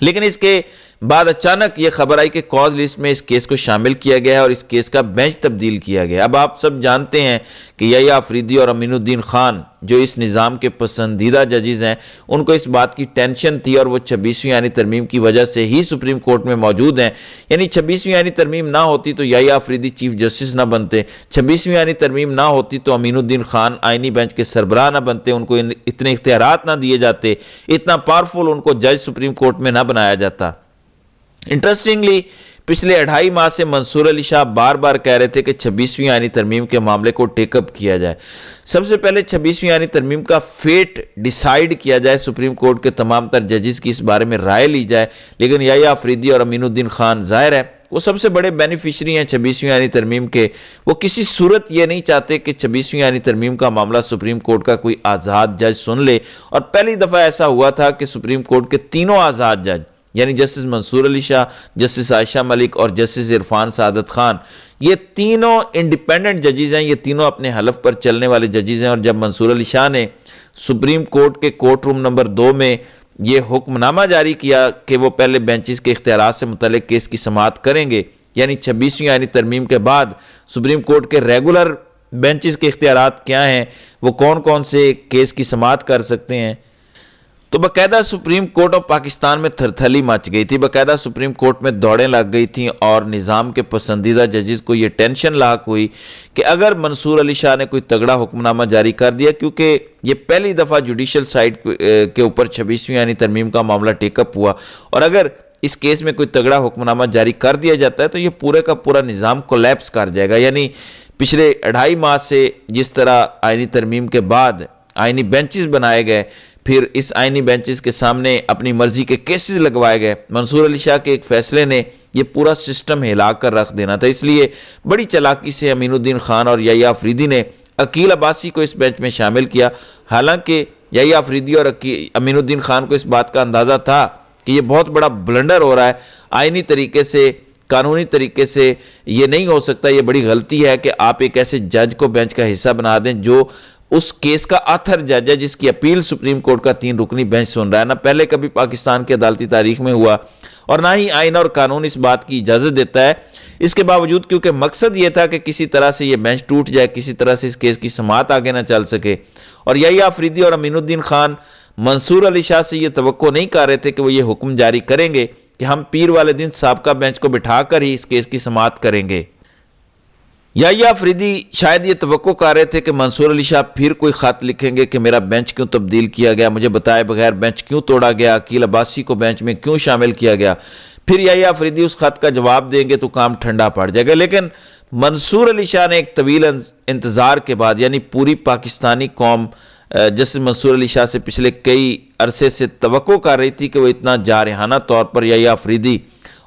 لیکن اس کے بعد اچانک یہ خبر آئی کہ کاز لسٹ میں اس کیس کو شامل کیا گیا ہے اور اس کیس کا بینچ تبدیل کیا گیا۔ اب آپ سب جانتے ہیں کہ یحییٰ آفریدی اور امین الدین خان جو اس نظام کے پسندیدہ ججز ہیں، ان کو اس بات کی ٹینشن تھی اور وہ 26ویں آئینی ترمیم کی وجہ سے ہی سپریم کورٹ میں موجود ہیں۔ یعنی 26ویں آئینی ترمیم نہ ہوتی تو یحییٰ آفریدی چیف جسٹس نہ بنتے، 26ویں آئینی ترمیم نہ ہوتی تو امین الدین خان آئینی بینچ کے سربراہ نہ بنتے، ان کو اتنے اختیارات نہ دیے جاتے، اتنا پاورفل ان کو جج سپریم کورٹ میں نہ بنایا جاتا۔ انٹرسٹنگلی پچھلے 2.5 ماہ سے منصور علی شاہ بار بار کہہ رہے تھے کہ 26ویں آئینی ترمیم کے معاملے کو ٹیک اپ کیا جائے، سب سے پہلے 26ویں آئینی ترمیم کا فیٹ ڈیسائیڈ کیا جائے، سپریم کورٹ کے تمام تر ججز کی اس بارے میں رائے لی جائے۔ لیکن یحییٰ آفریدی اور امین الدین خان ظاہر ہے وہ سب سے بڑے بینیفیشری ہیں 26ویں آئینی ترمیم کے، وہ کسی صورت یہ نہیں چاہتے کہ 26ویں آئینی ترمیم کا معاملہ سپریم کورٹ کا کوئی آزاد جج سن لے، اور پہلی دفعہ ایسا ہوا تھا کہ سپریم کورٹ کے تینوں آزاد جج یعنی جسٹس منصور علی شاہ، جسٹس عائشہ ملک اور جسٹس عرفان سعادت خان، یہ تینوں انڈیپینڈنٹ ججز ہیں، یہ تینوں اپنے حلف پر چلنے والے ججز ہیں۔ اور جب منصور علی شاہ نے سپریم کورٹ کے کورٹ روم نمبر 2 میں یہ حکم نامہ جاری کیا کہ وہ پہلے بینچز کے اختیارات سے متعلق کیس کی سماعت کریں گے، یعنی 26ویں آئینی ترمیم کے بعد سپریم کورٹ کے ریگولر بینچز کے اختیارات کیا ہیں، وہ کون کون سے کیس کی سماعت کر سکتے ہیں، تو باقاعدہ سپریم کورٹ آف پاکستان میں تھرتھلی مچ گئی تھی، باقاعدہ سپریم کورٹ میں دوڑیں لگ گئی تھیں، اور نظام کے پسندیدہ ججز کو یہ ٹینشن لاحق ہوئی کہ اگر منصور علی شاہ نے کوئی تگڑا حکم نامہ جاری کر دیا، کیونکہ یہ پہلی دفعہ جوڈیشل سائٹ کے اوپر 26ویں آئینی ترمیم کا معاملہ ٹیک اپ ہوا، اور اگر اس کیس میں کوئی تگڑا حکم نامہ جاری کر دیا جاتا ہے تو یہ پورے کا پورا نظام کولیپس کر جائے گا۔ یعنی پچھلے 2.5 ماہ سے جس طرح آئینی ترمیم کے بعد آئینی بینچز بنائے گئے، پھر اس آئینی بینچز کے سامنے اپنی مرضی کے کیسز لگوائے گئے، منصور علی شاہ کے ایک فیصلے نے یہ پورا سسٹم ہلا کر رکھ دینا تھا۔ اس لیے بڑی چلاکی سے امین الدین خان اور یحییٰ آفریدی نے عقیل عباسی کو اس بینچ میں شامل کیا، حالانکہ یحییٰ آفریدی اور امین الدین خان کو اس بات کا اندازہ تھا کہ یہ بہت بڑا بلنڈر ہو رہا ہے، آئینی طریقے سے، قانونی طریقے سے یہ نہیں ہو سکتا، یہ بڑی غلطی ہے کہ آپ ایک ایسے جج کو بینچ کا حصہ بنا دیں جو اس کیس کا آتھر جج ہے، جس کی اپیل سپریم کورٹ کا 3 رکنی بینچ سن رہا ہے۔ نہ پہلے کبھی پاکستان کی عدالتی تاریخ میں ہوا، اور نہ ہی آئین اور قانون اس بات کی اجازت دیتا ہے۔ اس کے باوجود کیونکہ مقصد یہ تھا کہ کسی طرح سے یہ بینچ ٹوٹ جائے، کسی طرح سے اس کیس کی سماعت آگے نہ چل سکے، اور یحییٰ آفریدی اور امین الدین خان منصور علی شاہ سے یہ توقع نہیں کر رہے تھے کہ وہ یہ حکم جاری کریں گے کہ ہم پیر والے دن سابقہ بینچ کو بٹھا کر ہی اس کیس کی سماعت کریں گے۔ یحییٰ آفریدی شاید یہ توقع کر رہے تھے کہ منصور علی شاہ پھر کوئی خط لکھیں گے کہ میرا بینچ کیوں تبدیل کیا گیا، مجھے بتائے بغیر بینچ کیوں توڑا گیا، عقیل عباسی کو بینچ میں کیوں شامل کیا گیا، پھر یحییٰ آفریدی اس خط کا جواب دیں گے تو کام ٹھنڈا پڑ جائے گا۔ لیکن منصور علی شاہ نے ایک طویل انتظار کے بعد، یعنی پوری پاکستانی قوم جسٹس منصور علی شاہ سے پچھلے کئی عرصے سے توقع کر رہی تھی کہ وہ اتنا جارحانہ طور پر یحییٰ آفریدی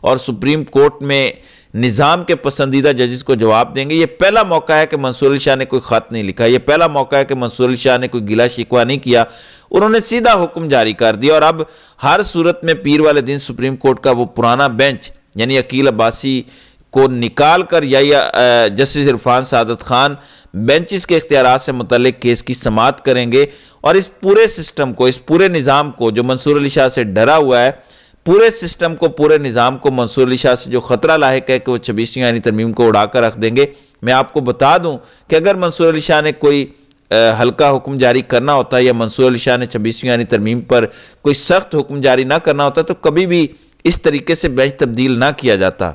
اور سپریم کورٹ میں نظام کے پسندیدہ ججز کو جواب دیں گے۔ یہ پہلا موقع ہے کہ منصور علی شاہ نے کوئی خط نہیں لکھا، یہ پہلا موقع ہے کہ منصور علی شاہ نے کوئی گلہ شکوہ نہیں کیا، انہوں نے سیدھا حکم جاری کر دیا، اور اب ہر صورت میں پیر والے دن سپریم کورٹ کا وہ پرانا بینچ یعنی عقیل عباسی کو نکال کر جسٹس عرفان سعادت خان بینچز کے اختیارات سے متعلق کیس کی سماعت کریں گے، اور اس پورے سسٹم کو، اس پورے نظام کو جو منصور علی شاہ سے ڈرا ہوا ہے، پورے سسٹم کو، پورے نظام کو منصور علی شاہ سے جو خطرہ لاحق ہے کہ وہ 26ویں آئینی ترمیم کو اڑا کر رکھ دیں گے۔ میں آپ کو بتا دوں کہ اگر منصور علی شاہ نے کوئی ہلکا حکم جاری کرنا ہوتا ہے، یا منصور علی شاہ نے 26ویں آئینی ترمیم پر کوئی سخت حکم جاری نہ کرنا ہوتا، تو کبھی بھی اس طریقے سے بینچ تبدیل نہ کیا جاتا،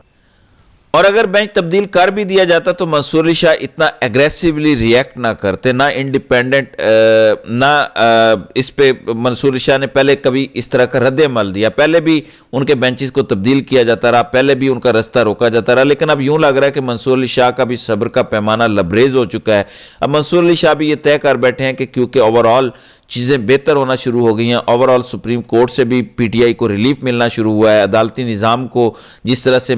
اور اگر بینچ تبدیل کر بھی دیا جاتا تو منصور علی شاہ اتنا ایگریسیولی ریئیکٹ نہ کرتے، نہ انڈیپینڈنٹ، نہ اس پہ منصور علی شاہ نے پہلے کبھی اس طرح کا رد عمل دیا، پہلے بھی ان کے بینچز کو تبدیل کیا جاتا رہا، پہلے بھی ان کا رستہ روکا جاتا رہا، لیکن اب یوں لگ رہا ہے کہ منصور علی شاہ کا بھی صبر کا پیمانہ لبریز ہو چکا ہے۔ اب منصور علی شاہ بھی یہ طے کر بیٹھے ہیں کہ کیونکہ اوورآل چیزیں بہتر ہونا شروع ہو گئی ہیں، اوورآل سپریم کورٹ سے بھی پی ٹی آئی کو ریلیف ملنا شروع ہوا ہے، عدالتی نظام کو جس طرح سے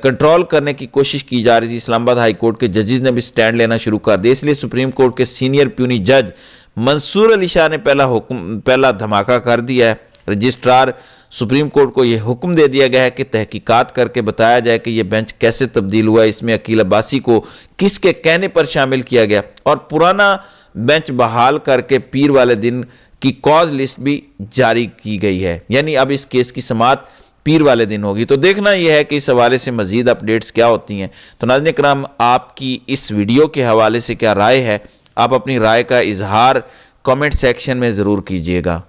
کنٹرول کرنے کی کوشش کی جا رہی تھی، اسلام آباد ہائی کورٹ کے ججز نے بھی سٹینڈ لینا شروع کر دیا، اس لیے سپریم کورٹ کے سینئر پیونی جج منصور علی شاہ نے پہلا دھماکہ کر دیا ہے۔ رجسٹرار سپریم کورٹ کو یہ حکم دے دیا گیا ہے کہ تحقیقات کر کے بتایا جائے کہ یہ بینچ کیسے تبدیل ہوا ہے، اس میں عقیل عباسی کو کس کے کہنے پر شامل کیا گیا، اور پرانا بینچ بحال کر کے پیر والے دن کی کاز لسٹ بھی جاری کی گئی ہے، یعنی اب اس کیس کی سماعت پیر والے دن ہوگی۔ تو دیکھنا یہ ہے کہ اس حوالے سے مزید اپڈیٹس کیا ہوتی ہیں۔ تو ناظرین کرام، آپ کی اس ویڈیو کے حوالے سے کیا رائے ہے؟ آپ اپنی رائے کا اظہار کامنٹ سیکشن میں ضرور کیجیے گا۔